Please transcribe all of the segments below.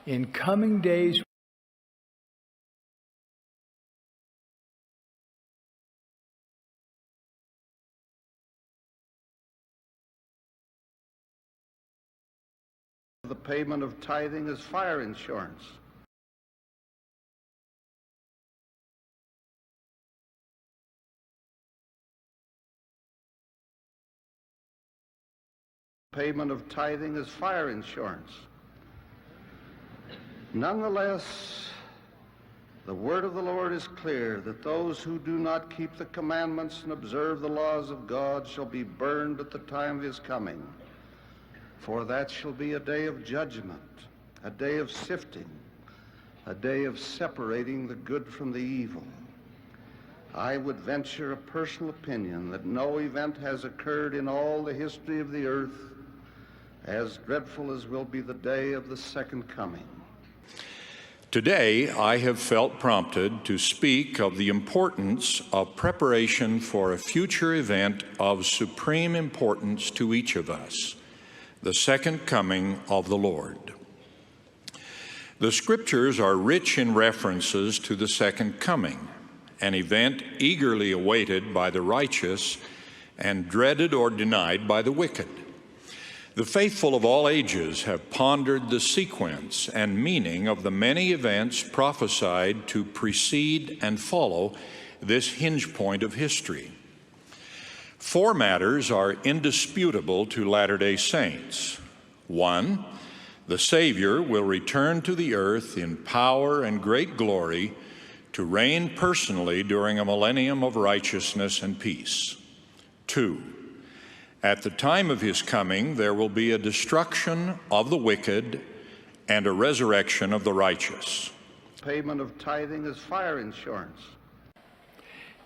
In coming days, the payment of tithing is fire insurance. Payment of tithing is fire insurance. Nonetheless, the word of the Lord is clear that those who do not keep the commandments and observe the laws of God shall be burned at the time of his coming. For that shall be a day of judgment, a day of sifting, a day of separating the good from the evil. I would venture a personal opinion that no event has occurred in all the history of the earth as dreadful as will be the day of the second coming. Today, I have felt prompted to speak of the importance of preparation for a future event of supreme importance to each of us, the second coming of the Lord. The scriptures are rich in references to the second coming, an event eagerly awaited by the righteous and dreaded or denied by the wicked. The faithful of all ages have pondered the sequence and meaning of the many events prophesied to precede and follow this hinge point of history. Four matters are indisputable to Latter-day Saints. One, the Savior will return to the earth in power and great glory to reign personally during a millennium of righteousness and peace. Two, at the time of his coming, there will be a destruction of the wicked and a resurrection of the righteous. Payment of tithing is fire insurance.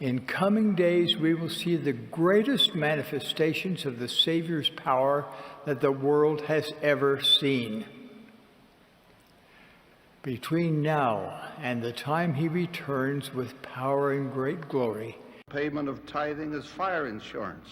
in coming days we will see the greatest manifestations of the Savior's power that the world has ever seen. Between now and the time he returns with power and great glory, payment of tithing is fire insurance.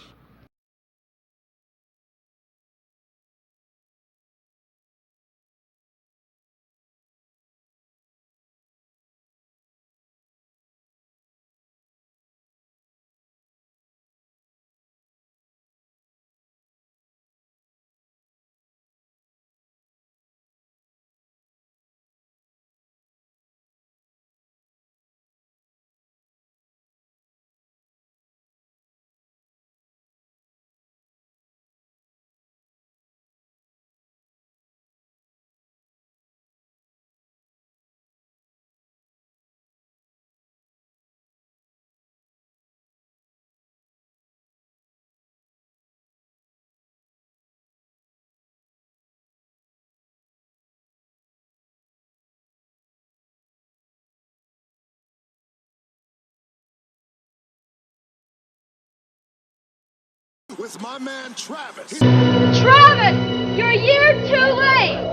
With my man Travis. Travis, you're a year too late.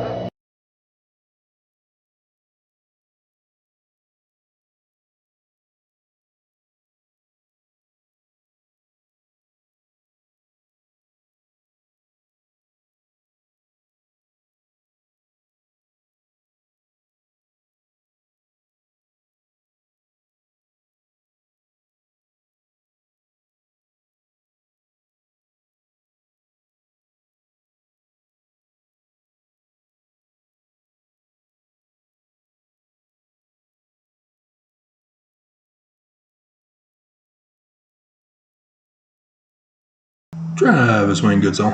Travis Wayne Goodsell.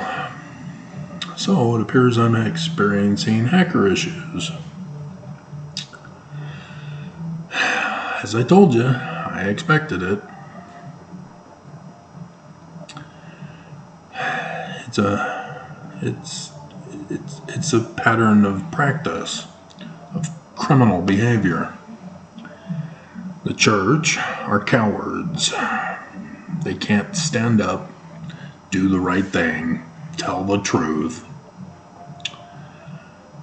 So it appears I'm experiencing hacker issues. As I told you, I expected it. It's a pattern of practice of criminal behavior. The church are cowards. They can't stand up, do the right thing, tell the truth,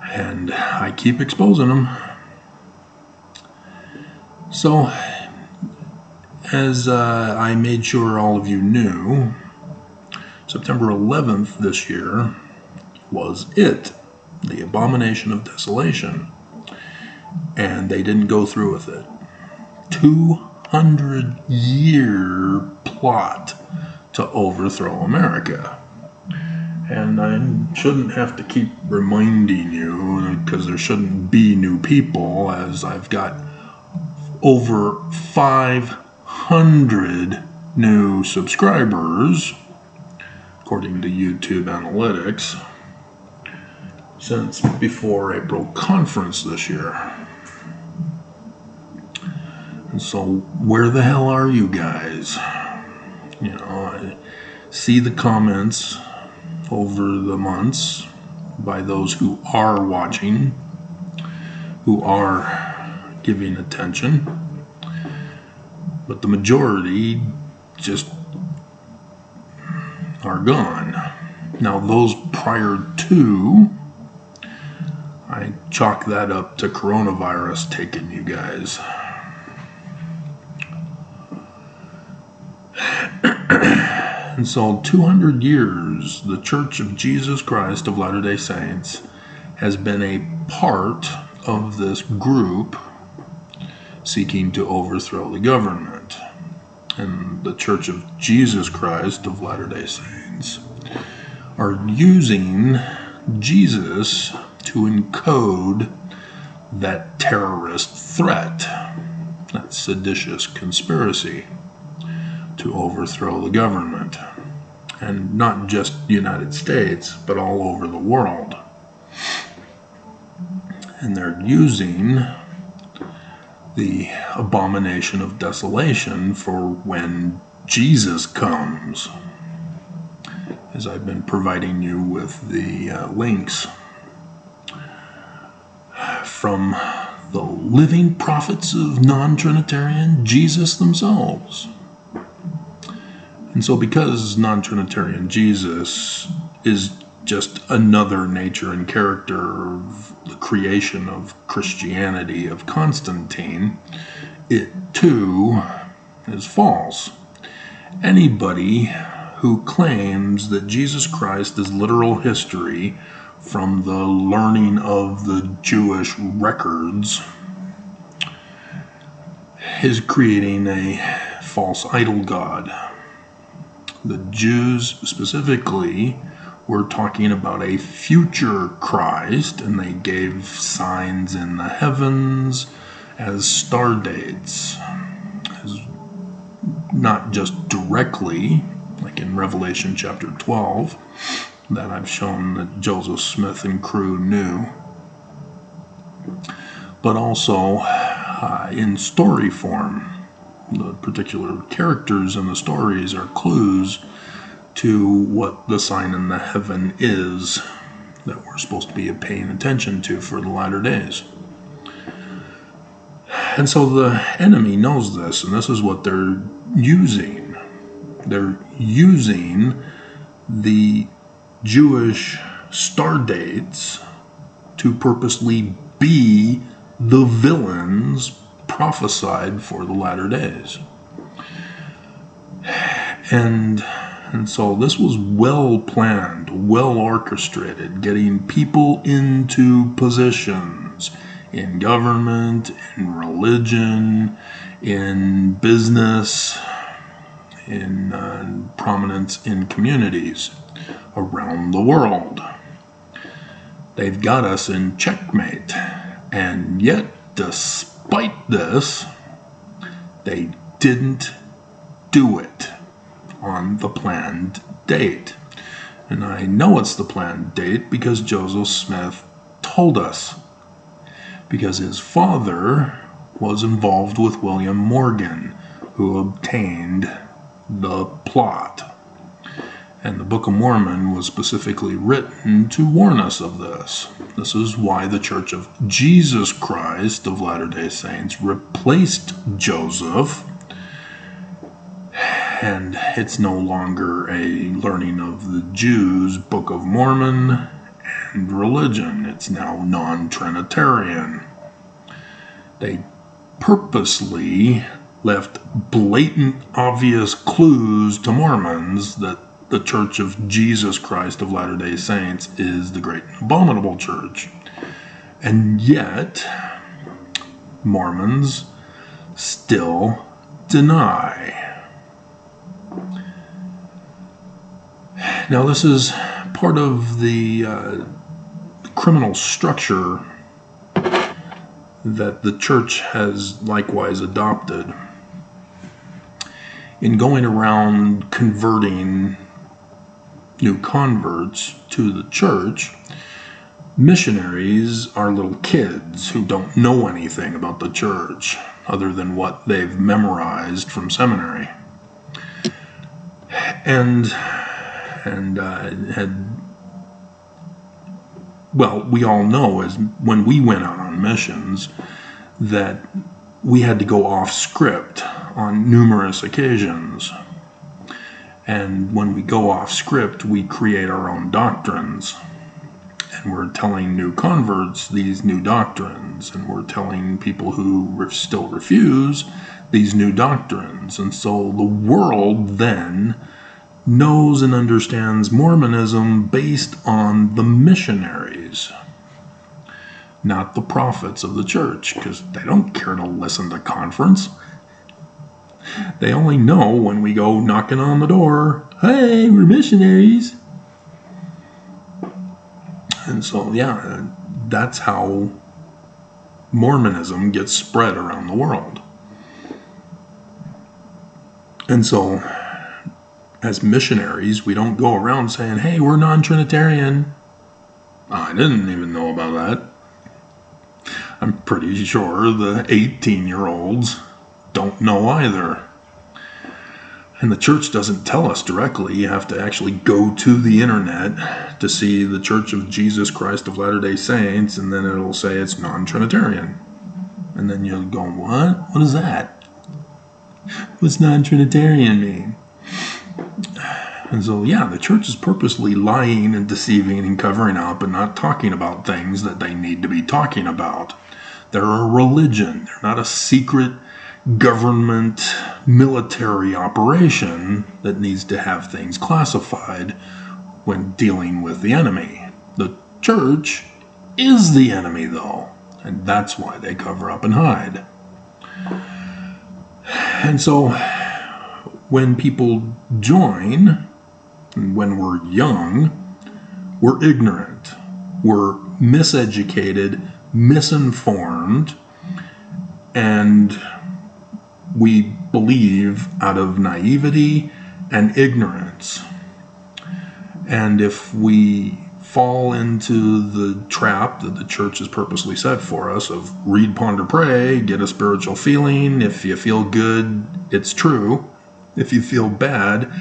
and I keep exposing them. So, as I made sure all of you knew, September 11th this year was it, the Abomination of Desolation. and they didn't go through with it. 200-year plot to overthrow America. And I shouldn't have to keep reminding you, because there shouldn't be new people, as I've got over 500 new subscribers, according to YouTube analytics, since before April conference this year. And so where the hell are you guys? You know, I see the comments over the months by those who are watching, who are giving attention, but the majority just are gone. Now those prior to, I chalk that up to coronavirus taking you guys. And so 200 years, the Church of Jesus Christ of Latter-day Saints has been a part of this group seeking to overthrow the government. And the Church of Jesus Christ of Latter-day Saints are using Jesus to encode that terrorist threat, that seditious conspiracy to overthrow the government, and not just the United States, but all over the world. And they're using the Abomination of Desolation for when Jesus comes, as I've been providing you with the links from the living prophets of non-Trinitarian Jesus themselves. And so because non-Trinitarian Jesus is just another nature and character of the creation of Christianity of Constantine, it too is false. Anybody who claims that Jesus Christ is literal history from the learning of the Jewish records is creating a false idol god. The Jews specifically were talking about a future Christ, and they gave signs in the heavens as star dates, as not just directly, like in Revelation chapter 12, that I've shown that Joseph Smith and crew knew, but also in story form. The particular characters in the stories are clues to what the sign in the heaven is that we're supposed to be paying attention to for the latter days. And so the enemy knows this, and this is what they're using. They're using the Jewish star dates to purposely be the villains prophesied for the latter days. And so this was well planned, well orchestrated, getting people into positions in government, in religion, in business, in prominence in communities around the world. They've got us in checkmate, and yet despite this, they didn't do it on the planned date. And I know it's the planned date because Joseph Smith told us, because his father was involved with William Morgan, who obtained the plot. And the Book of Mormon was specifically written to warn us of this. This is why the Church of Jesus Christ of Latter-day Saints replaced Joseph, and it's no longer a learning of the Jews, Book of Mormon, and religion. It's now non-Trinitarian. They purposely left blatant, obvious clues to Mormons that the Church of Jesus Christ of Latter-day Saints is the great and abominable church. And yet, Mormons still deny. Now, this is part of the criminal structure that the church has likewise adopted in going around converting new converts to the church. Missionaries are little kids who don't know anything about the church other than what they've memorized from seminary, we all know, as when we went out on missions, that we had to go off script on numerous occasions. And when we go off script, we create our own doctrines. And we're telling new converts these new doctrines, and we're telling people who still refuse these new doctrines. And so the world then knows and understands Mormonism based on the missionaries, not the prophets of the church, because they don't care to listen to conference. They only know when we go knocking on the door, "Hey, we're missionaries." And so, that's how Mormonism gets spread around the world. And so, as missionaries, we don't go around saying, "Hey, we're non-Trinitarian." I didn't even know about that. I'm pretty sure the 18-year-olds don't know either. And the church doesn't tell us directly. You have to actually go to the internet to see the Church of Jesus Christ of Latter-day Saints, and then it'll say it's non-Trinitarian. And then you'll go, "What? What is that? What's non-Trinitarian mean?" And so, the church is purposely lying and deceiving and covering up and not talking about things that they need to be talking about. They're a religion. They're not a secret government military operation that needs to have things classified when dealing with the enemy. The church is the enemy, though, and that's why they cover up and hide. And so when people join, when we're young, we're ignorant, we're miseducated, misinformed, and we believe out of naivety and ignorance. And if we fall into the trap that the church has purposely set for us of read, ponder, pray, get a spiritual feeling. If you feel good, it's true. If you feel bad,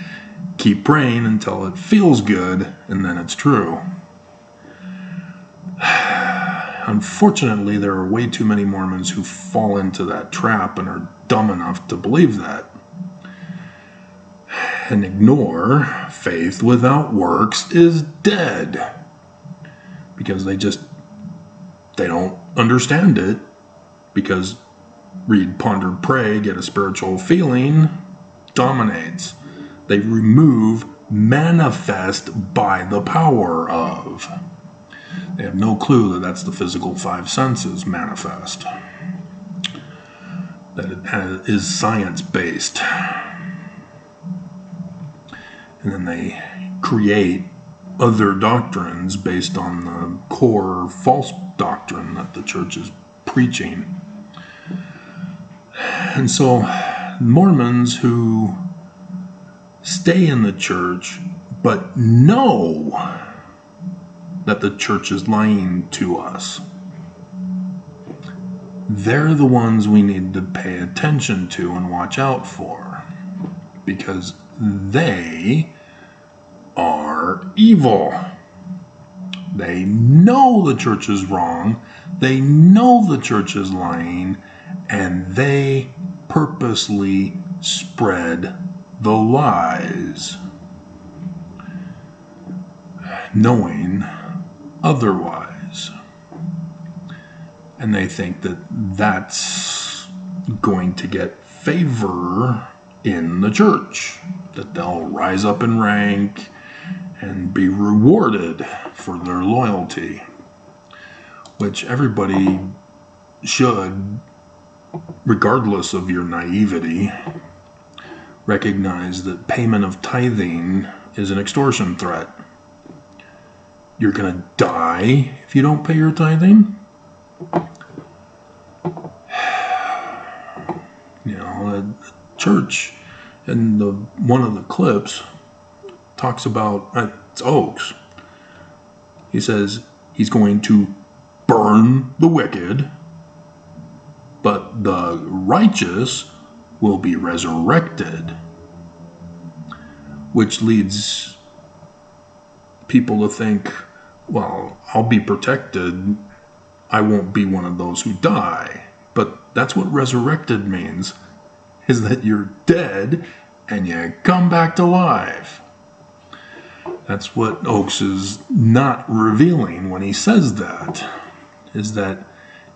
keep praying until it feels good, and then it's true. Unfortunately, there are way too many Mormons who fall into that trap and are dumb enough to believe that and ignore faith without works is dead, because they don't understand it, because read, ponder, pray, get a spiritual feeling dominates. They remove manifest by the power of. They have no clue that that's the physical five senses manifest, that it is science-based. And then they create other doctrines based on the core false doctrine that the church is preaching. And so Mormons who stay in the church but know that the church is lying to us, they're the ones we need to pay attention to and watch out for, because they are evil. They know the church is wrong, they know the church is lying, and they purposely spread the lies, knowing otherwise. And they think that that's going to get favor in the church, that they'll rise up in rank and be rewarded for their loyalty, which everybody should regardless of your naivety, recognize that payment of tithing is an extortion threat. You're going to die if you don't pay your tithing? You know, the church in one of the clips talks about, it's Oaks. He says he's going to burn the wicked, but the righteous will be resurrected, which leads people to think, well, I'll be protected. I won't be one of those who die. But that's what resurrected means, is that you're dead and you come back to life. That's what Oaks is not revealing when he says that, is that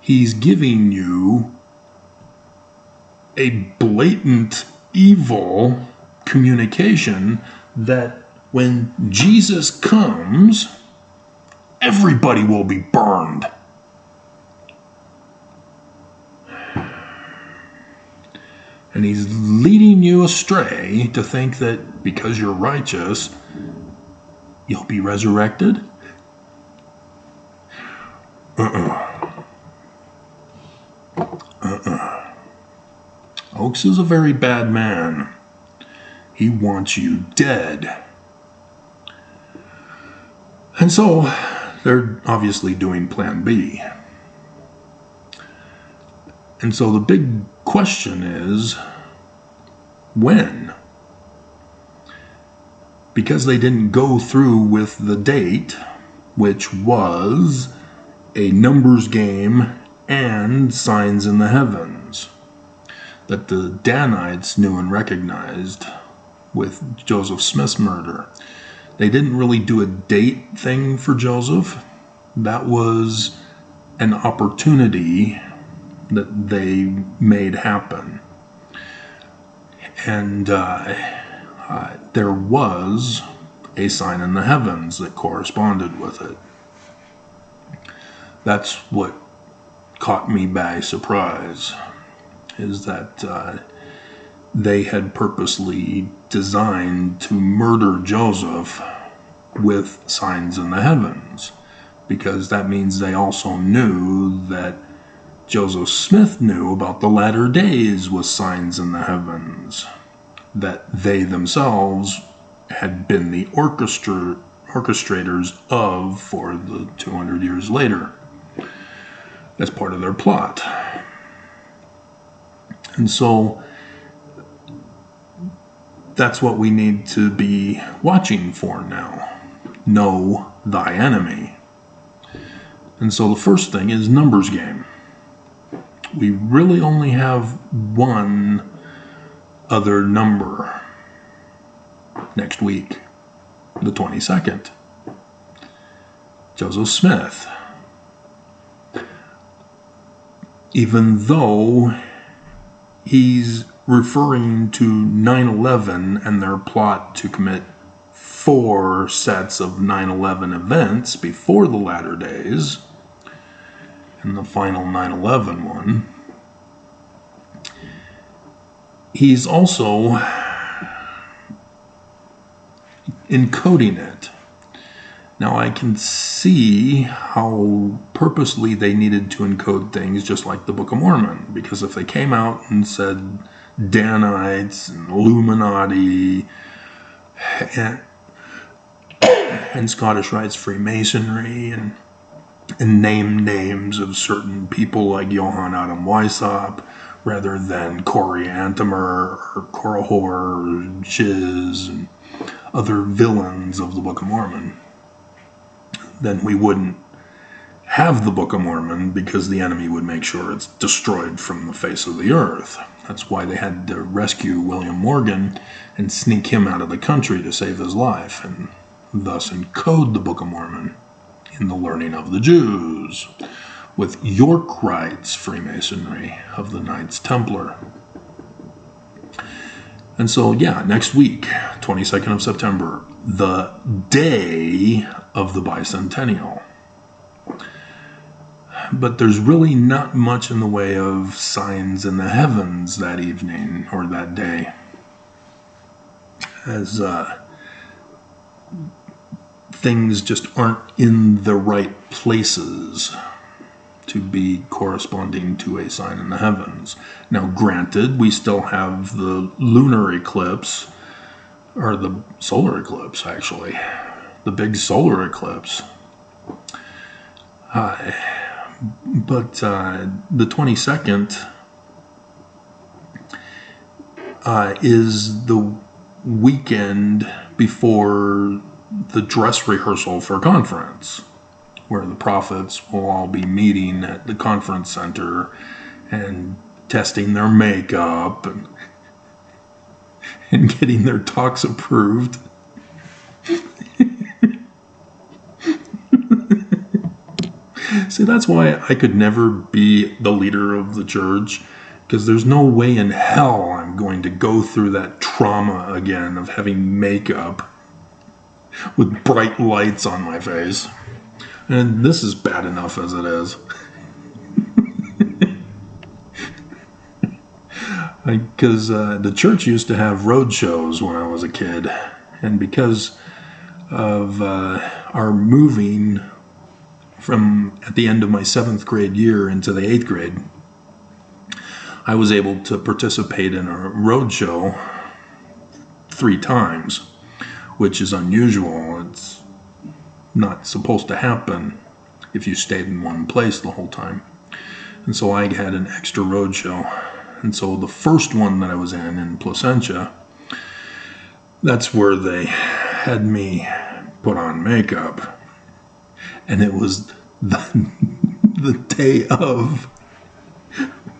he's giving you a blatant evil communication that when Jesus comes, everybody will be burned. And he's leading you astray to think that because you're righteous, you'll be resurrected. Oaks is a very bad man. He wants you dead. And so, they're obviously doing Plan B. And so the big question is, when? Because they didn't go through with the date, which was a numbers game and signs in the heavens, that the Danites knew and recognized with Joseph Smith's murder. They didn't really do a date thing for Joseph. That was an opportunity that they made happen. And there was a sign in the heavens that corresponded with it. That's what caught me by surprise, is that they had purposely designed to murder Joseph with signs in the heavens, because that means they also knew that Joseph Smith knew about the latter days with signs in the heavens, that they themselves had been the orchestrators of for the 200 years later, as part of their plot. And so that's what we need to be watching for now. Know thy enemy. And so the first thing is numbers game. We really only have one other number next week, the 22nd. Joseph Smith. Even though he's referring to 9/11 and their plot to commit 4 sets of 9/11 events before the latter days, and the final 9/11 one, he's also encoding it. Now I can see how purposely they needed to encode things just like the Book of Mormon, because if they came out and said Danites and Illuminati and Scottish Rites Freemasonry and name names of certain people like Johann Adam Weishaupt rather than Corey Antimer or Korihor or Shiz and other villains of the Book of Mormon, then we wouldn't have the Book of Mormon, because the enemy would make sure it's destroyed from the face of the earth. That's why they had to rescue William Morgan and sneak him out of the country to save his life, and thus encode the Book of Mormon in the learning of the Jews, with York Rites Freemasonry of the Knights Templar. And so, next week, 22nd of September, the day of the bicentennial. But there's really not much in the way of signs in the heavens that evening or that day, as things just aren't in the right places to be corresponding to a sign in the heavens. Now, granted, we still have the lunar eclipse, or the solar eclipse, actually, the big solar eclipse. But the 22nd is the weekend before the dress rehearsal for conference, where the prophets will all be meeting at the conference center and testing their makeup and getting their talks approved. See, that's why I could never be the leader of the church, because there's no way in hell I'm going to go through that trauma again of having makeup with bright lights on my face. And this is bad enough as it is. Because the church used to have road shows when I was a kid. And because of our moving from at the end of my 7th grade year into the 8th grade, I was able to participate in a road show 3 times, which is unusual. It's not supposed to happen if you stayed in one place the whole time. And so I had an extra road show. And so the first one that I was in Placentia, that's where they had me put on makeup. And it was the day of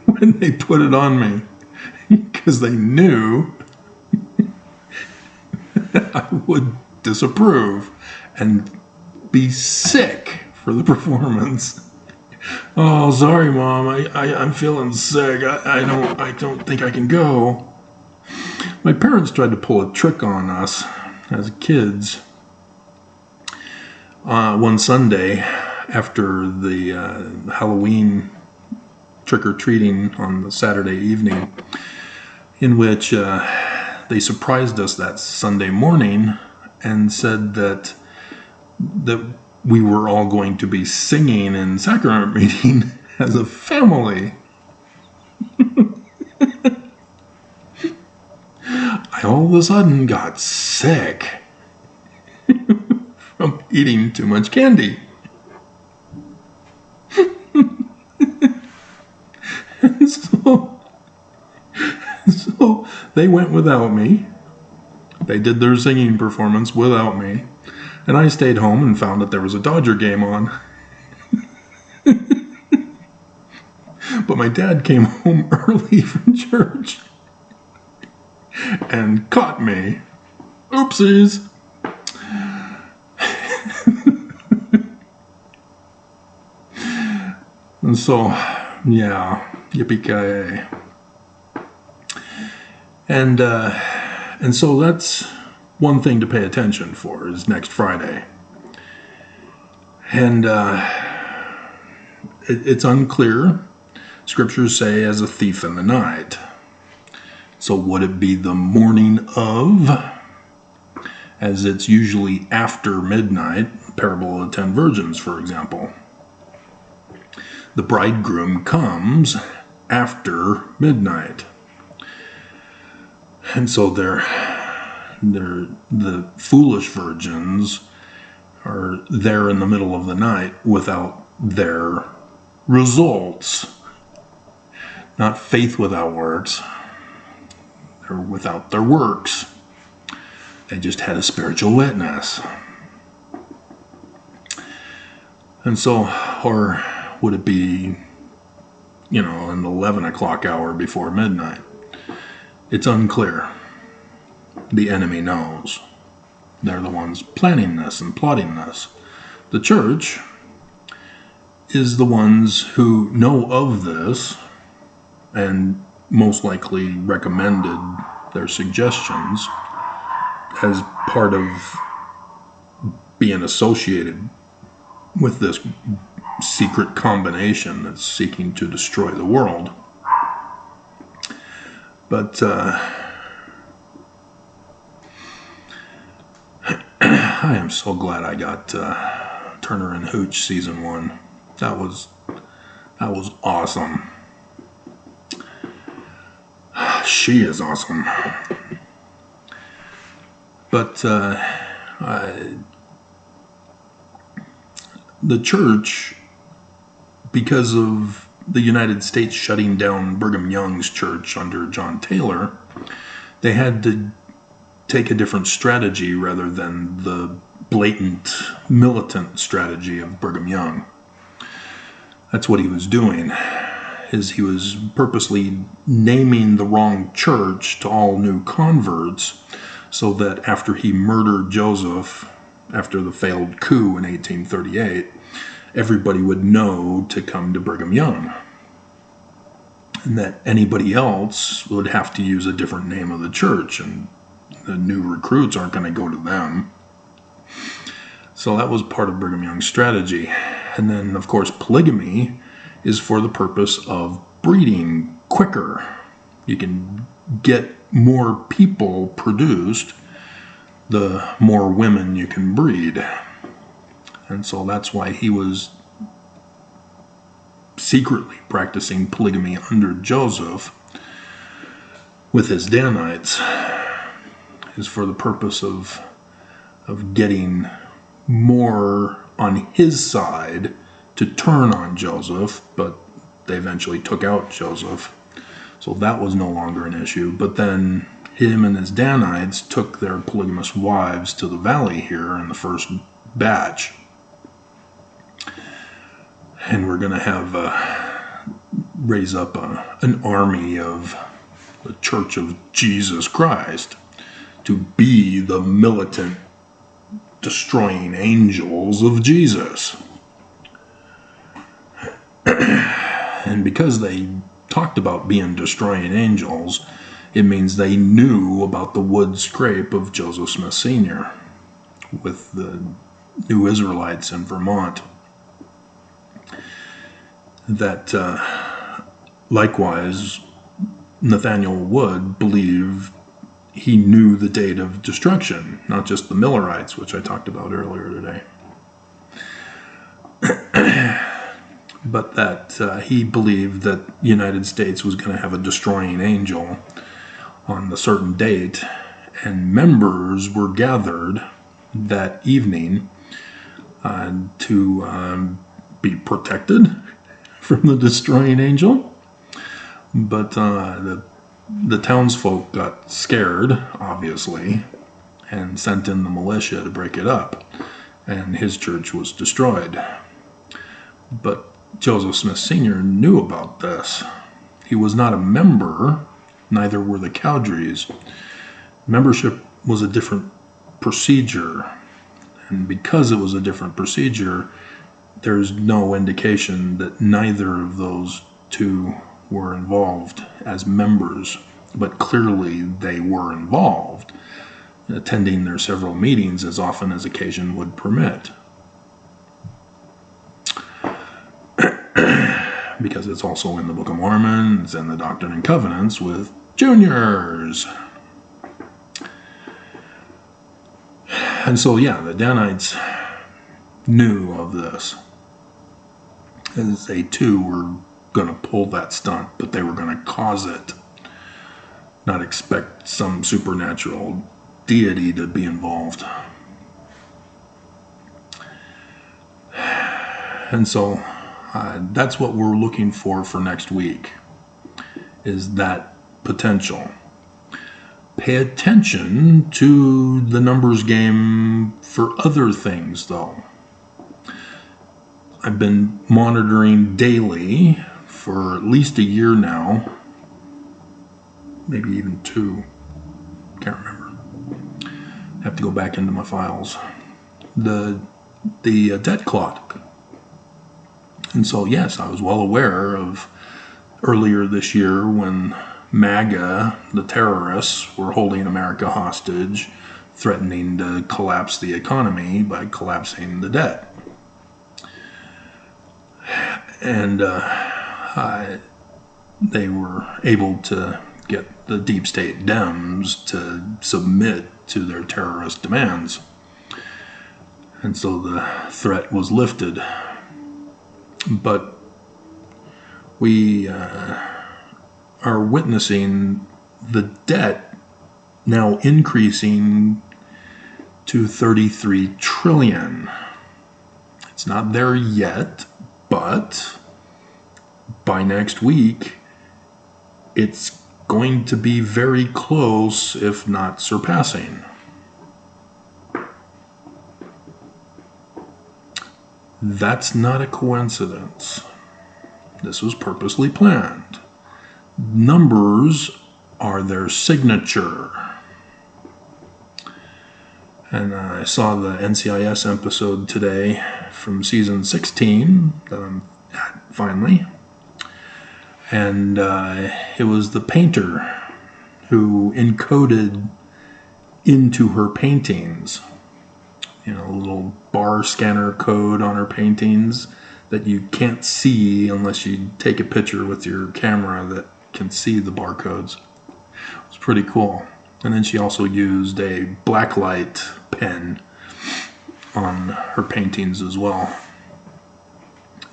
when they put it on me, because they knew that I would disapprove and be sick for the performance. Oh, sorry, Mom. I'm feeling sick. I don't think I can go. My parents tried to pull a trick on us as kids. One Sunday, after the Halloween trick-or-treating on the Saturday evening, in which they surprised us that Sunday morning and said that we were all going to be singing in sacrament meeting as a family. I all of a sudden got sick from eating too much candy. And so they went without me. They did their singing performance without me. And I stayed home and found that there was a Dodger game on. But my dad came home early from church and caught me. Oopsies. And so, yeah, yippee-ki-yay. And so that's one thing to pay attention for, is next Friday. And it's unclear. Scriptures say as a thief in the night. So would it be the morning of, as it's usually after midnight, Parable of the 10 Virgins, for example. The bridegroom comes after midnight. And so the foolish virgins are there in the middle of the night without their results. Not faith without works. They're without their works. They just had a spiritual witness. And so, or would it be, an 11 o'clock hour before midnight? It's unclear. The enemy knows. They're the ones planning this and plotting this. The church is the ones who know of this and most likely recommended their suggestions as part of being associated with this secret combination that's seeking to destroy the world. But I am so glad I got Turner and Hooch season 1. That was awesome. She is awesome. But the church, because of the United States shutting down Brigham Young's church under John Taylor, they had to take a different strategy rather than the blatant militant strategy of Brigham Young. That's what he was doing, is he was purposely naming the wrong church to all new converts so that after he murdered Joseph after the failed coup in 1838, everybody would know to come to Brigham Young, and that anybody else would have to use a different name of the church, and the new recruits aren't going to go to them. So that was part of Brigham Young's strategy. And then, of course, polygamy is for the purpose of breeding quicker. You can get more people produced, the more women you can breed. And so that's why he was secretly practicing polygamy under Joseph with his Danites, is for the purpose of getting more on his side to turn on Joseph, but they eventually took out Joseph, so that was no longer an issue. But then him and his Danites took their polygamous wives to the valley here in the first batch, and we're going to have raise up an army of the Church of Jesus Christ to be the militant destroying angels of Jesus. And because they talked about being destroying angels, it means they knew about the wood scrape of Joseph Smith Sr. with the New Israelites in Vermont. That likewise, Nathaniel Wood believed he knew the date of destruction, not just the Millerites, which I talked about earlier today. But that he believed that the United States was going to have a destroying angel on a certain date, and members were gathered that evening to be protected from the destroying angel. But the townsfolk got scared, obviously, and sent in the militia to break it up, and his church was destroyed. But Joseph Smith Sr. knew about this. He was not a member, neither were the Cowdreys. Membership was a different procedure, and because it was a different procedure, there's no indication that neither of those two were involved as members, but clearly they were involved, attending their several meetings as often as occasion would permit. Because it's also in the Book of Mormon, it's in the Doctrine and Covenants with juniors. And so, yeah, the Danites knew of this, as they too were going to pull that stunt, but they were going to cause it, not expect some supernatural deity to be involved. And so that's what we're looking for next week, is that potential. Pay attention to the numbers game for other things, though. I've been monitoring daily for at least a year now, maybe even 2, can't remember. Have to go back into my files. The debt clock. And so, yes, I was well aware of earlier this year when MAGA, the terrorists, were holding America hostage, threatening to collapse the economy by collapsing the debt. And they were able to get the deep state Dems to submit to their terrorist demands. And so the threat was lifted. But we are witnessing the debt now increasing to 33 trillion. It's not there yet, but by next week, it's going to be very close, if not surpassing. That's not a coincidence. This was purposely planned. Numbers are their signature. And I saw the NCIS episode today from season 16 that I'm at finally. And it was the painter who encoded into her paintings, a little bar scanner code on her paintings that you can't see unless you take a picture with your camera that can see the barcodes. It was pretty cool. And then she also used a blacklight pen on her paintings as well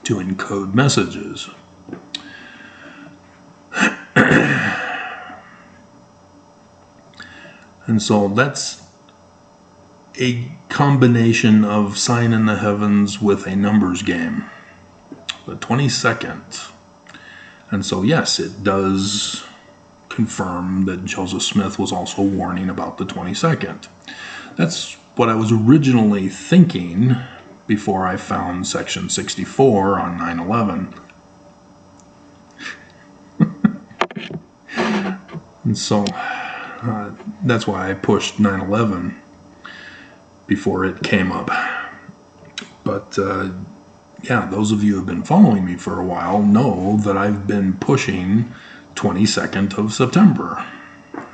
to encode messages. And so that's a combination of sign in the heavens with a numbers game. The 22nd. And so yes, it does confirm that Joseph Smith was also warning about the 22nd. That's what I was originally thinking before I found section 64 on 9/11. And so that's why I pushed 9/11 before it came up. But yeah, those of you who have been following me for a while know that I've been pushing 22nd of September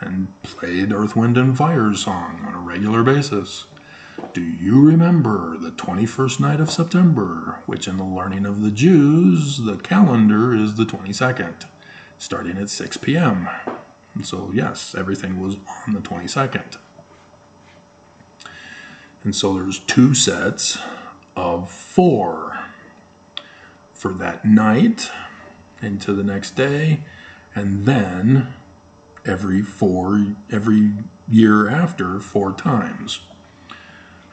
and played Earth, Wind, and Fire's song on a regular basis. Do you remember the 21st night of September, which in the learning of the Jews, the calendar is the 22nd, starting at 6 p.m. And so yes, everything was on the 22nd. And so there's 2 sets of 4 for that night into the next day, and then every year after 4 times,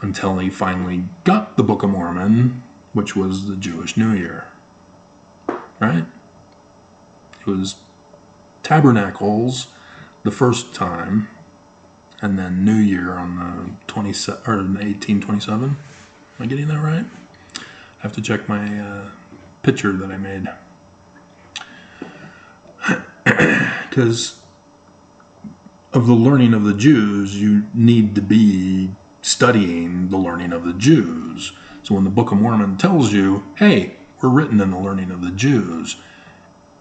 until he finally got the Book of Mormon, which was the Jewish New Year. Right? It was Tabernacles the first time, and then New Year on the 1827. Am I getting that right? I have to check my picture that I made. Because of the learning of the Jews, you need to be studying the learning of the Jews. So when the Book of Mormon tells you, hey, we're written in the learning of the Jews,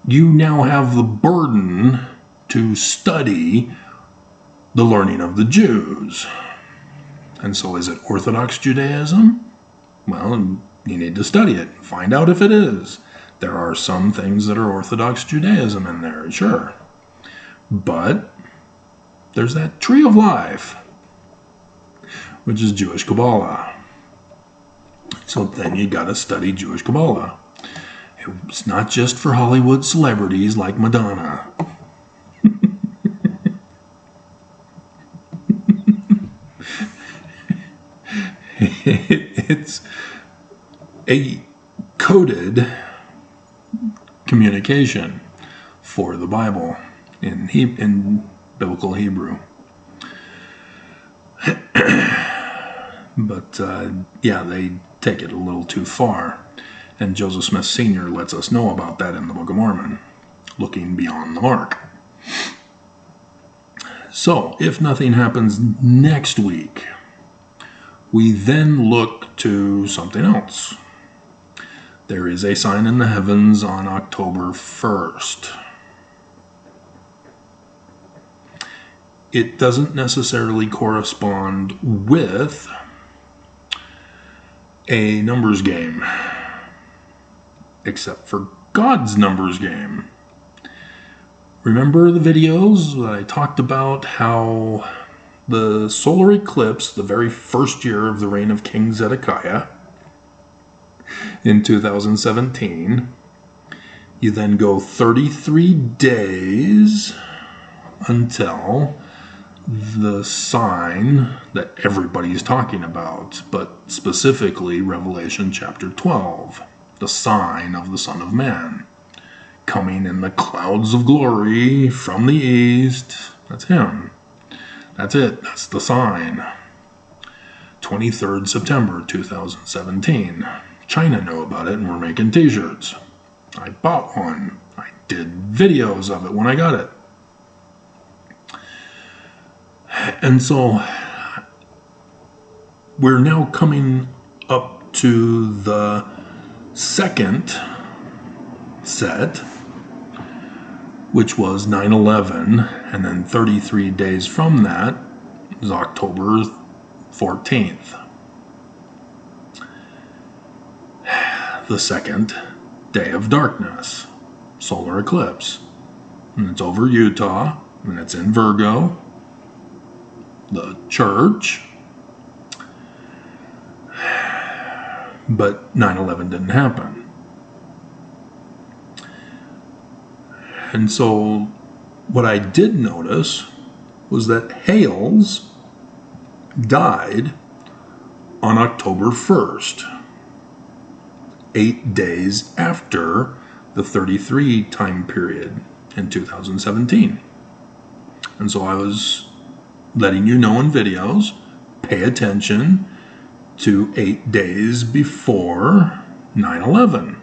you now have the burden to study the learning of the Jews. And so is it Orthodox Judaism? Well, you need to study it, find out if it is. There are some things that are Orthodox Judaism in there, sure. But there's that tree of life, which is Jewish Kabbalah. So then you got to study Jewish Kabbalah. It's not just for Hollywood celebrities like Madonna. It's a coded communication for the Bible in biblical Hebrew. But yeah, they take it a little too far. And Joseph Smith Sr. lets us know about that in the Book of Mormon, looking beyond the mark. So, if nothing happens next week, we then look to something else. There is a sign in the heavens on October 1st. It doesn't necessarily correspond with a numbers game. except for God's numbers game. Remember the videos that I talked about how the solar eclipse, the very first year of the reign of King Zedekiah in 2017, you then go 33 days until the sign that everybody's talking about, but specifically Revelation chapter 12, the sign of the Son of Man, coming in the clouds of glory from the east. That's him. That's it. That's the sign. 23rd September 2017. China knew about it and we're making t-shirts. I bought one. I did videos of it when I got it. And so we're now coming up to the second set, which was 9/11, and then 33 days from that is October 14th. The second day of darkness, solar eclipse. And it's over Utah, and it's in Virgo, the church. But 9/11 didn't happen. And so what I did notice was that Hales died on October 1st, 8 days after the 33 time period in 2017. And so I was letting you know in videos, pay attention to 8 days before 9/11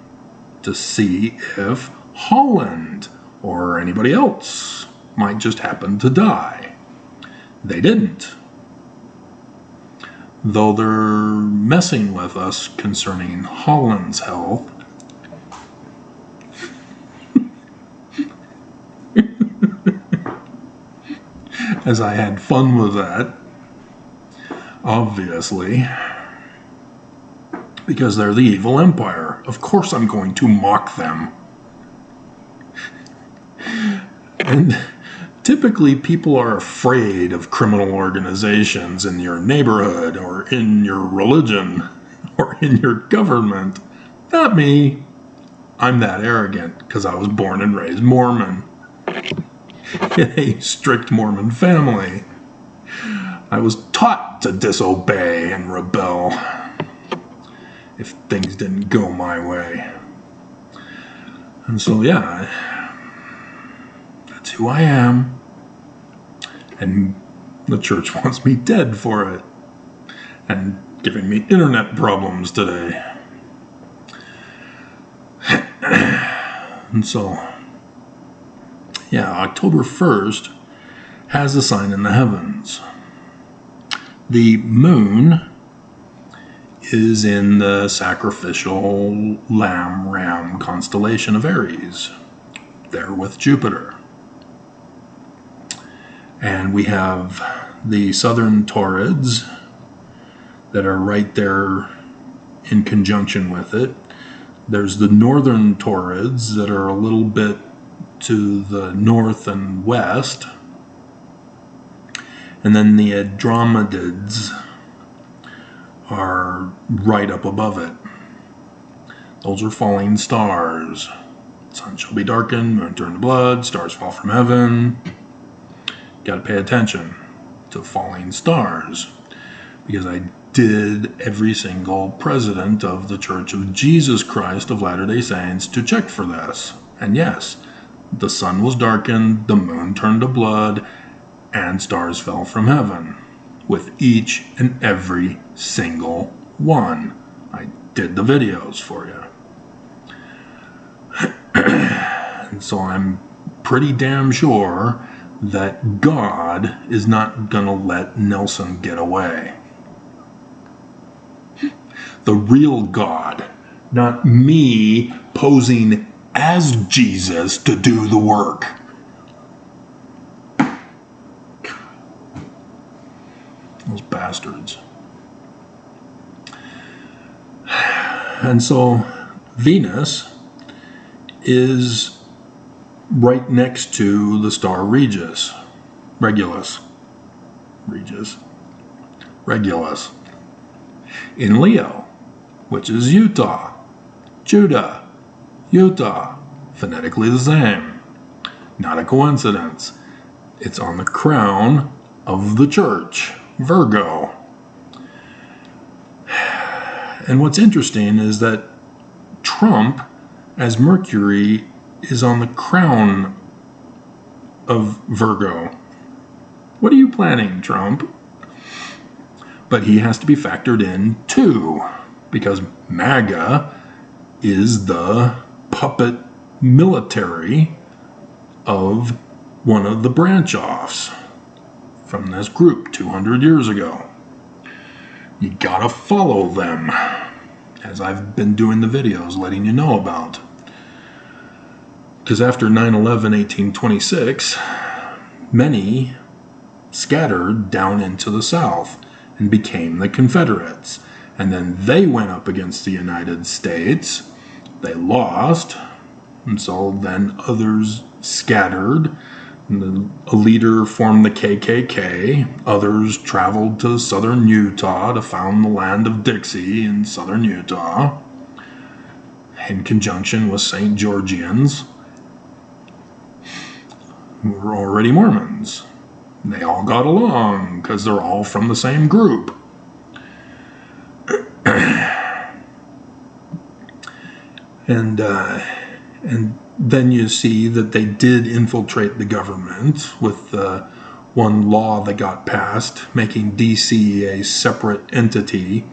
to see if Holland or anybody else might just happen to die. They didn't. Though they're messing with us concerning Holland's health. As I had fun with that, obviously, because they're the evil empire. Of course I'm going to mock them. And typically people are afraid of criminal organizations in your neighborhood or in your religion or in your government. Not me. I'm that arrogant because I was born and raised Mormon in a strict Mormon family. I was taught to disobey and rebel if things didn't go my way. And so, yeah, that's who I am. And the church wants me dead for it. And giving me internet problems today. And so, yeah, October 1st has a sign in the heavens. The moon is in the sacrificial lamb-ram constellation of Aries, there with Jupiter. And we have the southern Taurids that are right there in conjunction with it. There's the northern Taurids that are a little bit to the north and west. And then the Andromedids are right up above it. Those are falling stars. Sun shall be darkened, moon turn to blood, stars fall from heaven. Got to pay attention to falling stars, because I did every single president of the Church of Jesus Christ of Latter-day Saints to check for this. And yes, the sun was darkened, the moon turned to blood, and stars fell from heaven. With each and every single one. I did the videos for you. And so I'm pretty damn sure that God is not going to let Nelson get away. The real God, not me posing as Jesus to do the work. Those bastards. And so Venus is right next to the star Regulus. In Leo, which is Utah. Judah, Utah, phonetically the same. Not a coincidence. It's on the crown of the church, Virgo. And what's interesting is that Trump, as Mercury, is on the crown of Virgo. What are you planning, Trump? But he has to be factored in too, because MAGA is the puppet military of one of the branch-offs from this group 200 years ago. You gotta follow them, as I've been doing the videos letting you know about. Because after 9/11, 1826, many scattered down into the South and became the Confederates. And then they went up against the United States. They lost, and so then others scattered. And a leader formed the KKK. Others traveled to southern Utah to found the land of Dixie in southern Utah, in conjunction with St. Georgians, who were already Mormons. They all got along because they're all from the same group. And then you see that they did infiltrate the government with one law that got passed, making DC a separate entity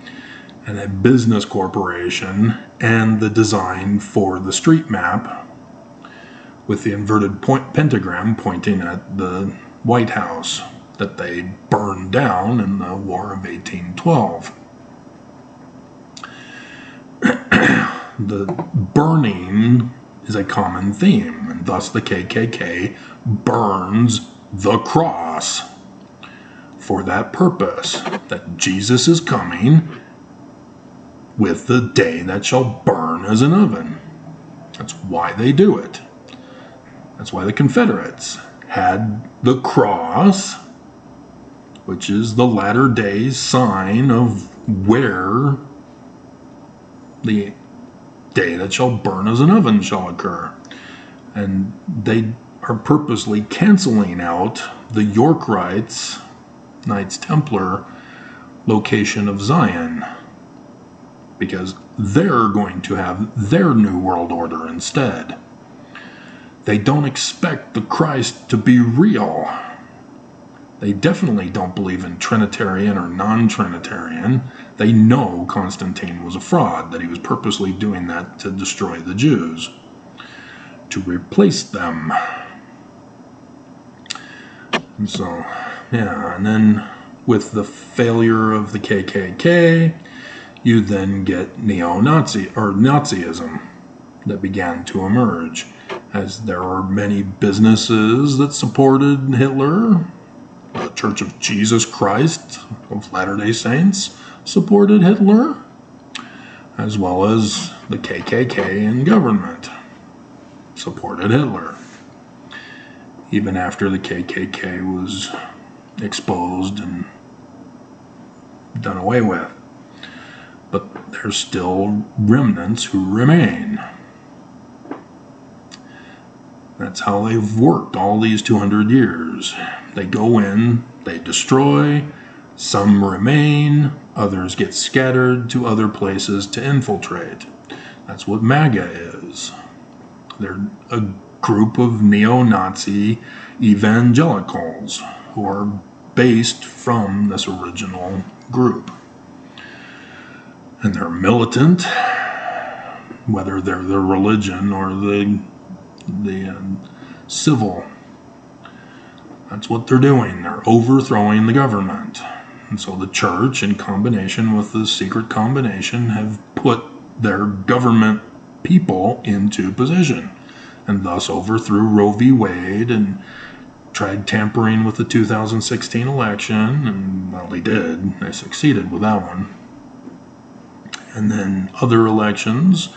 and a business corporation, and the design for the street map with the inverted pentagram pointing at the White House that they burned down in the War of 1812. The burning is a common theme, and thus the KKK burns the cross for that purpose, that Jesus is coming with the day that shall burn as an oven. That's why they do it. That's why the Confederates had the cross, which is the latter days sign of where the day that shall burn as an oven shall occur. And they are purposely canceling out the Yorkites, Knights Templar location of Zion, because they're going to have their new world order instead. They don't expect the Christ to be real. They definitely don't believe in Trinitarian or non-Trinitarian. They know Constantine was a fraud, that he was purposely doing that to destroy the Jews, to replace them. And so, yeah, and then with the failure of the KKK, you then get neo-Nazi or Nazism that began to emerge, as there are many businesses that supported Hitler. The Church of Jesus Christ of Latter-day Saints supported Hitler, as well as the KKK and government supported Hitler, even after the KKK was exposed and done away with. But there's still remnants who remain. That's how they've worked all these 200 years. They go in, they destroy, some remain, others get scattered to other places to infiltrate. That's what MAGA is. They're a group of neo-Nazi evangelicals who are based from this original group. And they're militant, whether they're the religion or the civil. That's what they're doing. They're overthrowing the government. And so the church, in combination with the secret combination, have put their government people into position, and thus overthrew Roe v. Wade and tried tampering with the 2016 election, and well, they did. They succeeded with that one. And then other elections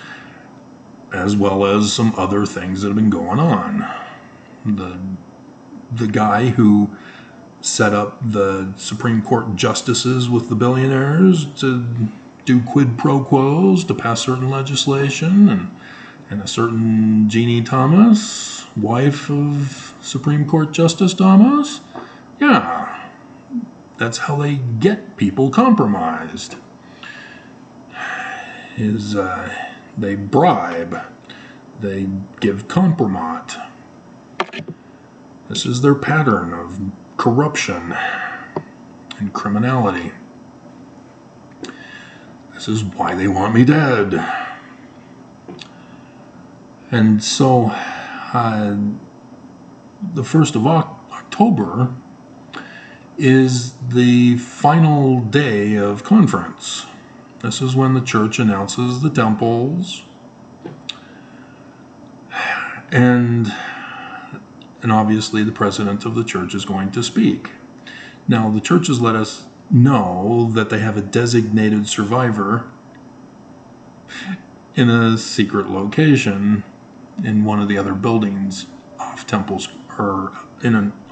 as well as some other things that have been going on. The guy who set up the Supreme Court justices with the billionaires to do quid pro quos to pass certain legislation, and a certain Jeannie Thomas, wife of Supreme Court Justice Thomas, yeah, that's how they get people compromised. They bribe, they give compromat. This is their pattern of corruption and criminality. This is why they want me dead. And so, the 1st of October is the final day of conference. This is when the church announces the temples, and obviously the president of the church is going to speak. Now, the church has let us know that they have a designated survivor in a secret location in one of the other buildings off Temple, or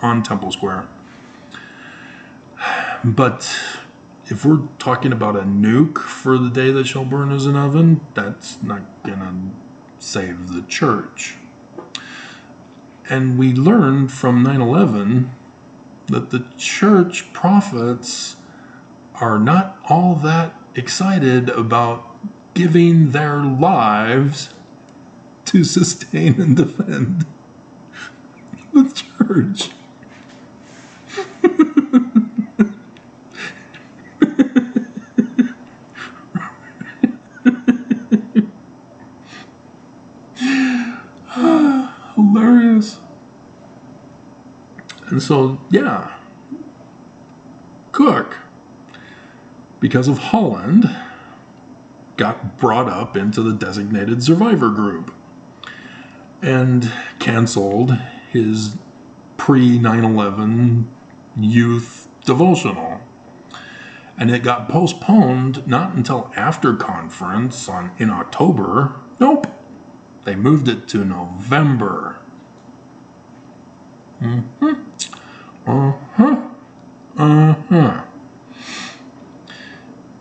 on Temple Square. But if we're talking about a nuke for the day that shall burn as an oven, that's not gonna save the church. And we learned from 9/11 that the church prophets are not all that excited about giving their lives to sustain and defend the church. Hilarious. And so, yeah, Cook, because of Holland, got brought up into the designated survivor group and canceled his pre-9/11 youth devotional. And it got postponed not until after conference in October. Nope. They moved it to November.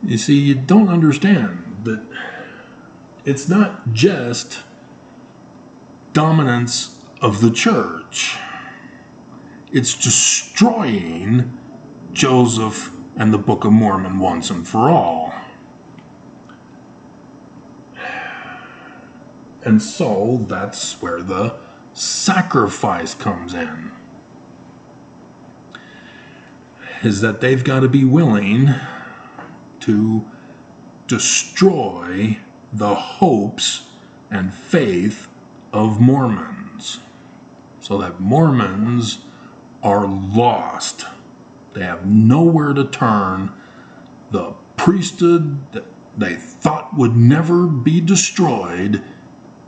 You see, you don't understand that it's not just dominance of the church. It's destroying Joseph and the Book of Mormon once and for all. And so that's where the sacrifice comes in. Is that they've got to be willing to destroy the hopes and faith of Mormons, so that Mormons are lost. They have nowhere to turn. The priesthood that they thought would never be destroyed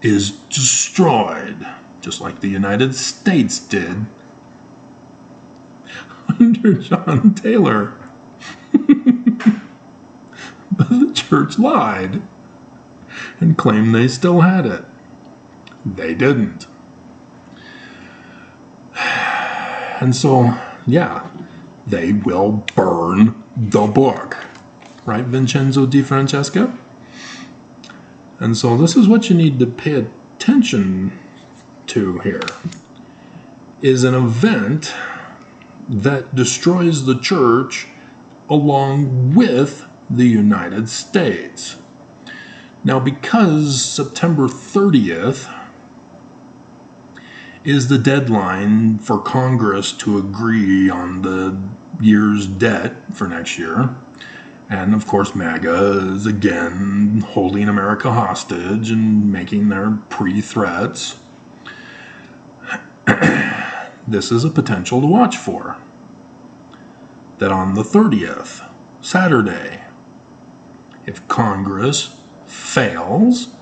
is destroyed, just like the United States did under John Taylor. But the church lied and claimed they still had it. They didn't. And so, yeah, they will burn the book. Right, Vincenzo Di Francesca? And so this is what you need to pay attention to here, is an event that destroys the church along with the United States. Now, because September 30th is the deadline for Congress to agree on the year's debt for next year, and of course MAGA is again holding America hostage and making their pre-threats, this is a potential to watch for. That on the 30th, Saturday, if Congress fails,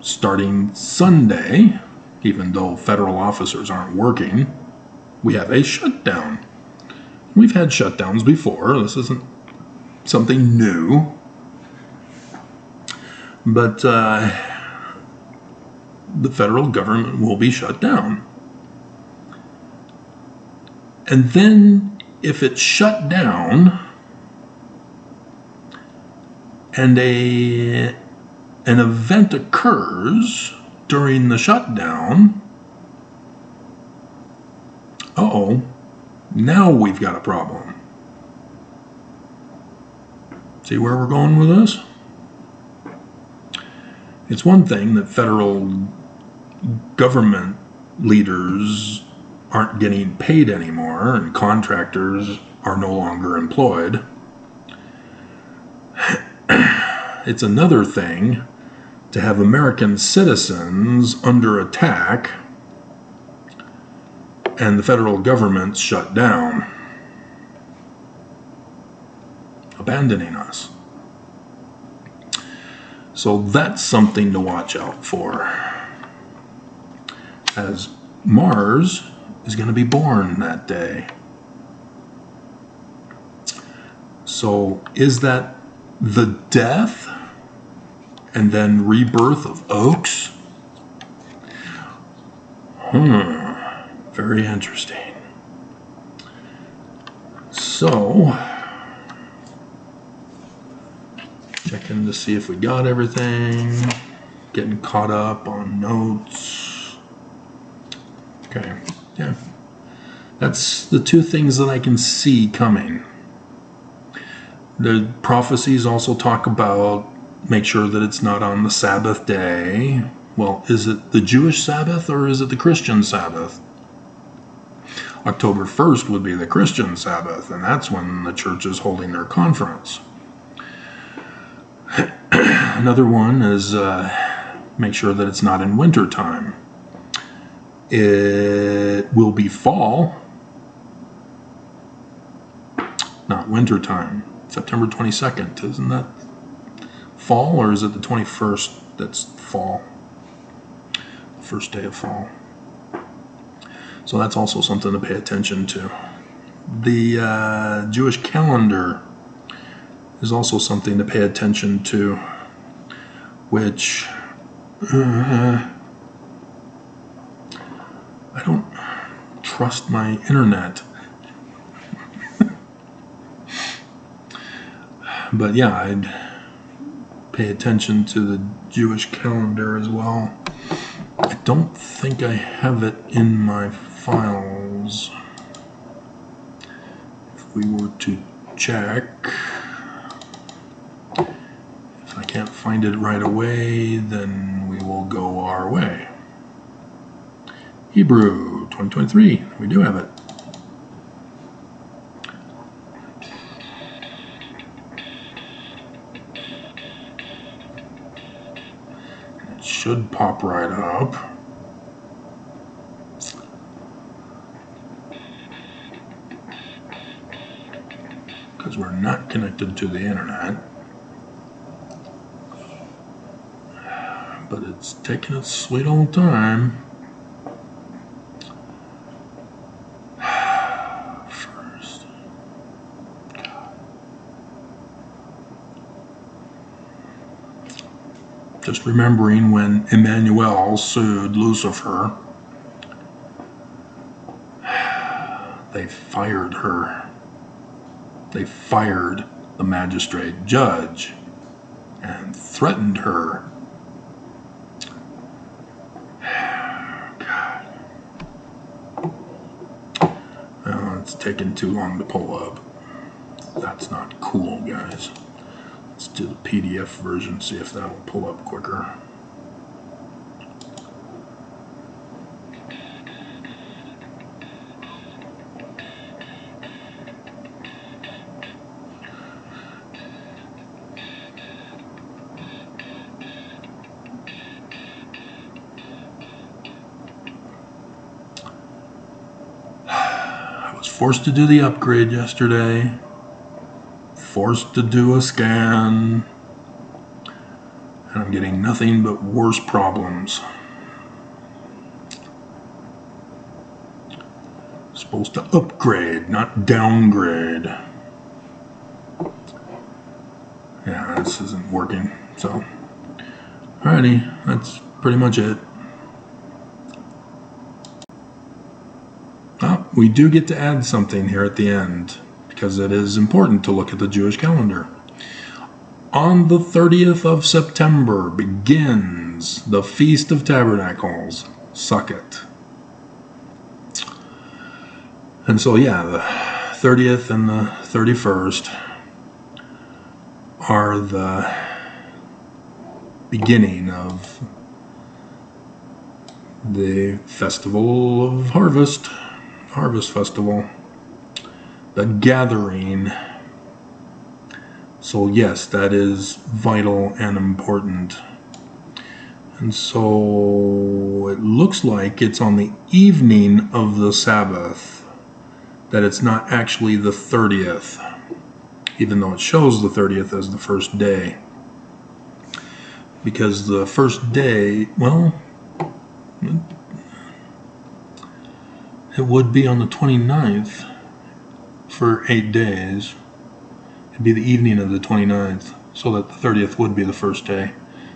starting Sunday, even though federal officers aren't working, we have a shutdown. We've had shutdowns before. This isn't something new. But the federal government will be shut down. And then if it's shut down and an event occurs during the shutdown, now we've got a problem. See where we're going with this? It's one thing that federal government leaders aren't getting paid anymore and contractors are no longer employed. It's another thing to have American citizens under attack and the federal government's shut down, abandoning us. So that's something to watch out for, as Mars is going to be born that day. So is that the death and then rebirth of Oaks? Very interesting. So, checking to see if we got everything, getting caught up on notes. Okay, yeah. That's the two things that I can see coming. The prophecies also talk about make sure that it's not on the Sabbath day. Well, is it the Jewish Sabbath or is it the Christian Sabbath? October 1st would be the Christian Sabbath, and that's when the church is holding their conference. Another one is make sure that it's not in winter time. It will be fall, not winter time. September 22nd, isn't that fall, or is it the 21st that's fall? First day of fall. So that's also something to pay attention to. The Jewish calendar is also something to pay attention to, which I don't trust my internet. But yeah, I'd pay attention to the Jewish calendar as well. I don't think I have it in my files. If we were to check, if I can't find it right away, then we will go our way. Hebrew 2023, we do have it. It should pop right up. Because we're not connected to the internet. But it's taking its sweet old time. First. Just remembering when Emmanuel sued Lucifer, they fired her. They fired the magistrate judge and threatened her. God. Oh, it's taking too long to pull up. That's not cool, guys. Let's do the PDF version, see if that will pull up quicker. Forced to do the upgrade yesterday, forced to do a scan, and I'm getting nothing but worse problems. Supposed to upgrade, not downgrade. Yeah, this isn't working, so alrighty, that's pretty much it. we do get to add something here at the end, because it is important to look at the Jewish calendar. On the 30th of September begins the Feast of Tabernacles. Suck it. And so, yeah, the 30th and the 31st are the beginning of the Festival of Harvest Festival, the gathering. So yes, that is vital and important. And so it looks like it's on the evening of the Sabbath, that it's not actually the 30th, even though it shows the 30th as the first day. Because the first day, well, it would be on the 29th for 8 days. It'd be the evening of the 29th, so that the 30th would be the first day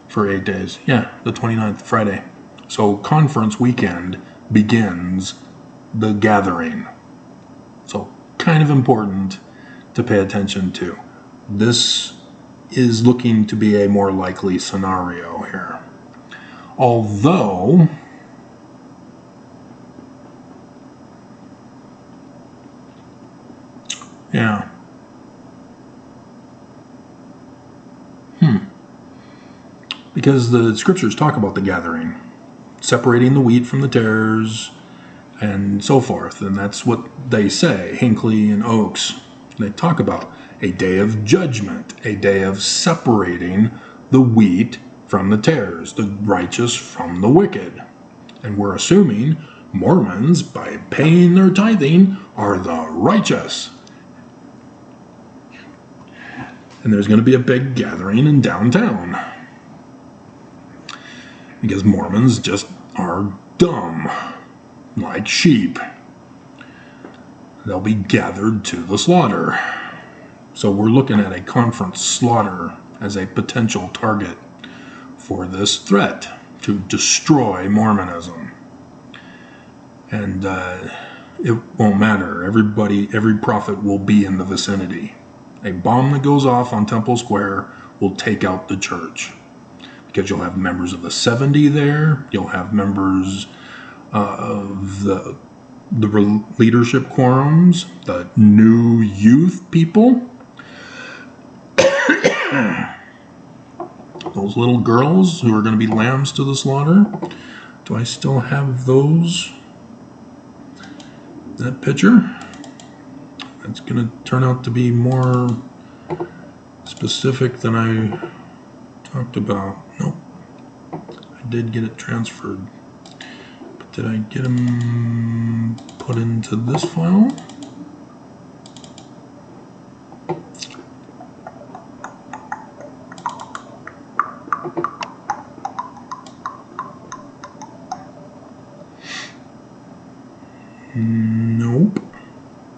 for 8 days. Yeah, the 29th, Friday. So conference weekend begins the gathering. So kind of important to pay attention to. This is looking to be a more likely scenario here. Although, yeah. Because the scriptures talk about the gathering, separating the wheat from the tares, and so forth. And that's what they say, Hinckley and Oakes. They talk about a day of judgment, a day of separating the wheat from the tares, the righteous from the wicked. And we're assuming Mormons, by paying their tithing, are the righteous. And there's going to be a big gathering in downtown, because Mormons just are dumb, like sheep. They'll be gathered to the slaughter. So we're looking at a conference slaughter as a potential target for this threat to destroy Mormonism. And it won't matter. Every prophet will be in the vicinity. A bomb that goes off on Temple Square will take out the church, because you'll have members of the 70 there. You'll have members of the leadership quorums, the new youth people. Those little girls who are going to be lambs to the slaughter. Do I still have those? That picture? That's going to turn out to be more specific than I talked about. Nope. I did get it transferred. But did I get them put into this file? Nope.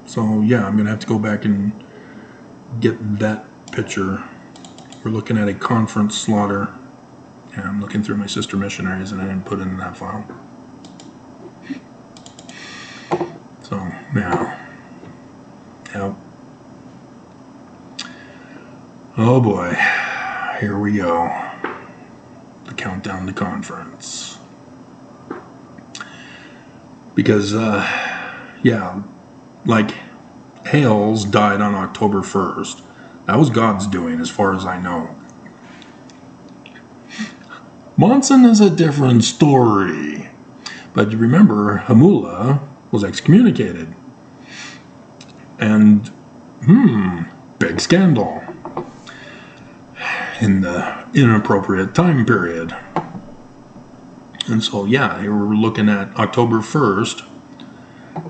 So yeah, I'm going to have to go back and get that picture. We're looking at a conference slaughter. Yeah, I'm looking through my sister missionaries and I didn't put it in that file. So now, yep. Oh boy, here we go. The countdown to conference. Because, yeah, like Hales died on October 1st. That was God's doing, as far as I know. Monson is a different story. But remember, Hamula was excommunicated. And, big scandal in the inappropriate time period. And so, yeah, here we're looking at October 1st.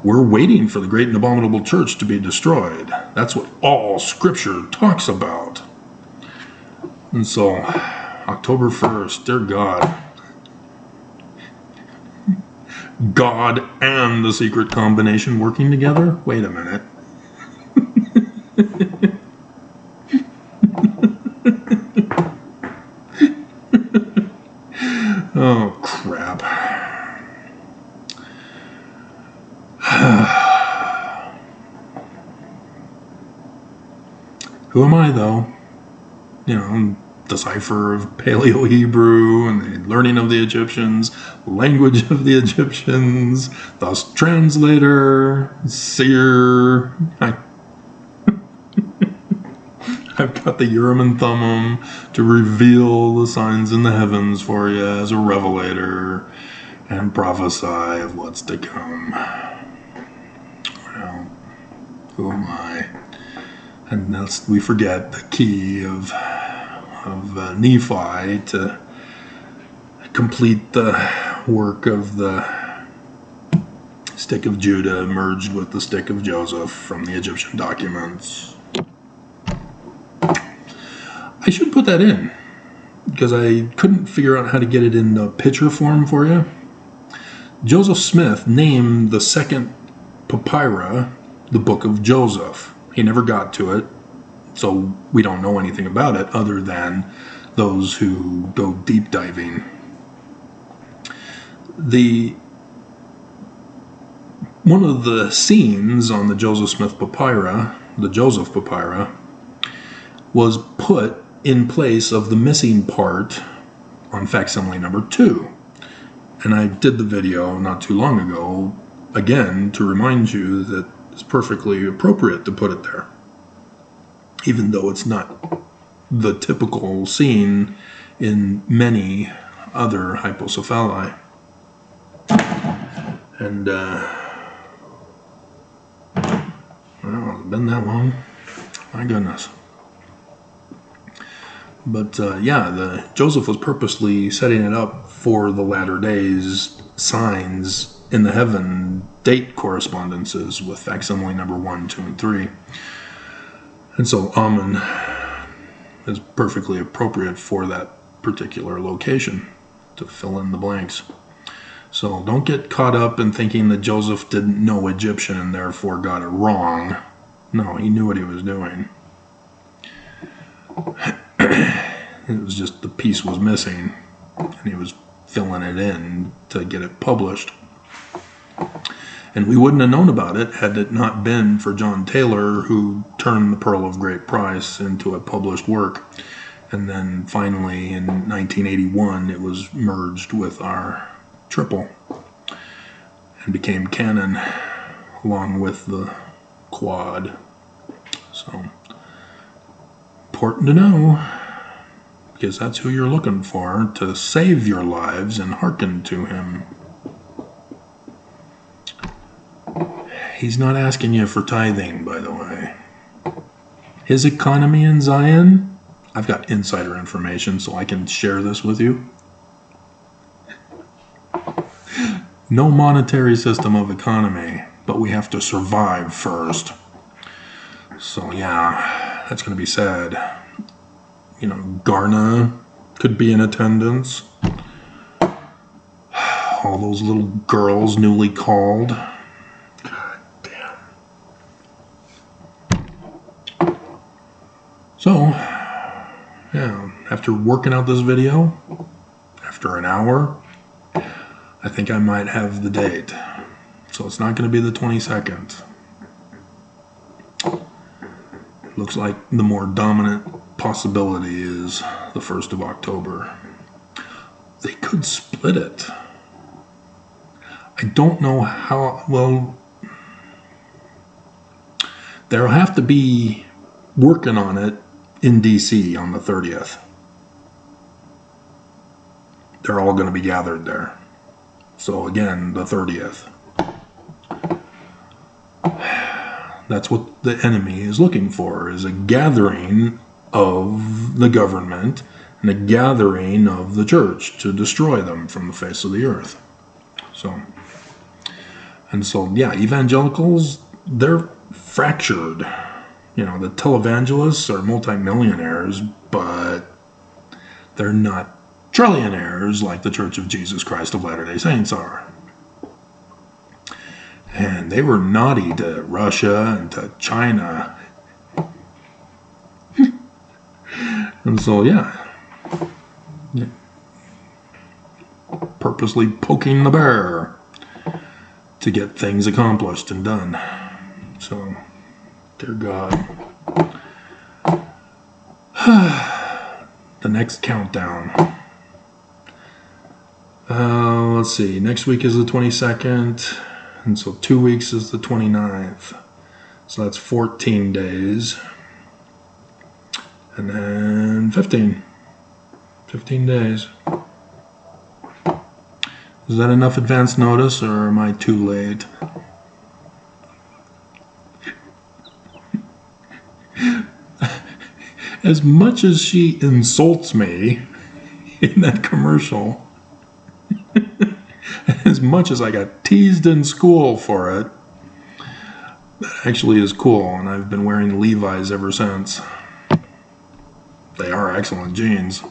We're waiting for the great and abominable church to be destroyed. That's what all Scripture talks about. And so, October 1st, dear God. God and the secret combination working together? Wait a minute. Oh, crap. Who am I, though? Decipher of Paleo-Hebrew and the learning of the Egyptians, language of the Egyptians, thus translator, seer. I've got the Urim and Thummim to reveal the signs in the heavens for you as a revelator and prophesy of what's to come. Well, who am I? And we forget the key of Nephi to complete the work of the stick of Judah merged with the stick of Joseph from the Egyptian documents. I should put that in because I couldn't figure out how to get it in the picture form for you. Joseph Smith named the second papyra the Book of Joseph. He never got to it, so we don't know anything about it other than those who go deep diving. One of the scenes on the Joseph Smith papyra, the Joseph papyra, was put in place of the missing part on facsimile number 2. And I did the video not too long ago, again, to remind you that it's perfectly appropriate to put it there, even though it's not the typical scene in many other hypocephali. And, well, it's been that long. My goodness. But, yeah, Joseph was purposely setting it up for the latter days signs in the heaven date correspondences with facsimile number 1, 2, and 3. And so Amen is perfectly appropriate for that particular location to fill in the blanks. So don't get caught up in thinking that Joseph didn't know Egyptian and therefore got it wrong. No, he knew what he was doing. It was just the piece was missing, and he was filling it in to get it published. And we wouldn't have known about it had it not been for John Taylor, who turned the Pearl of Great Price into a published work. And then finally, in 1981, it was merged with our triple and became canon along with the quad. So, important to know, because that's who you're looking for to save your lives and hearken to him. He's not asking you for tithing, by the way. His economy in Zion, I've got insider information so I can share this with you. No monetary system of economy, but we have to survive first. So yeah, that's going to be sad. Garna could be in attendance. All those little girls newly called. God damn. So, yeah, after working out this video, after an hour, I think I might have the date. So it's not going to be the 22nd. Looks like the more dominant possibility is the 1st of October. They could split it. I don't know how, well, they'll have to be working on it in DC on the 30th. They're all going to be gathered there. So again, the 30th. That's what the enemy is looking for, is a gathering of the government and a gathering of the church to destroy them from the face of the earth. So, yeah, evangelicals, they're fractured. The televangelists are multimillionaires, but they're not trillionaires like the Church of Jesus Christ of Latter-day Saints are. And they were naughty to Russia and to China. And so, yeah. Purposely poking the bear to get things accomplished and done. So, dear God. next countdown. Let's see. Next week is the 22nd, and so 2 weeks is the 29th. So that's 14 days. And then 15 days. Is that enough advance notice, or am I too late? As much as she insults me in that commercial, as much as I got teased in school for it, that actually is cool, and I've been wearing Levi's ever since. They are excellent jeans.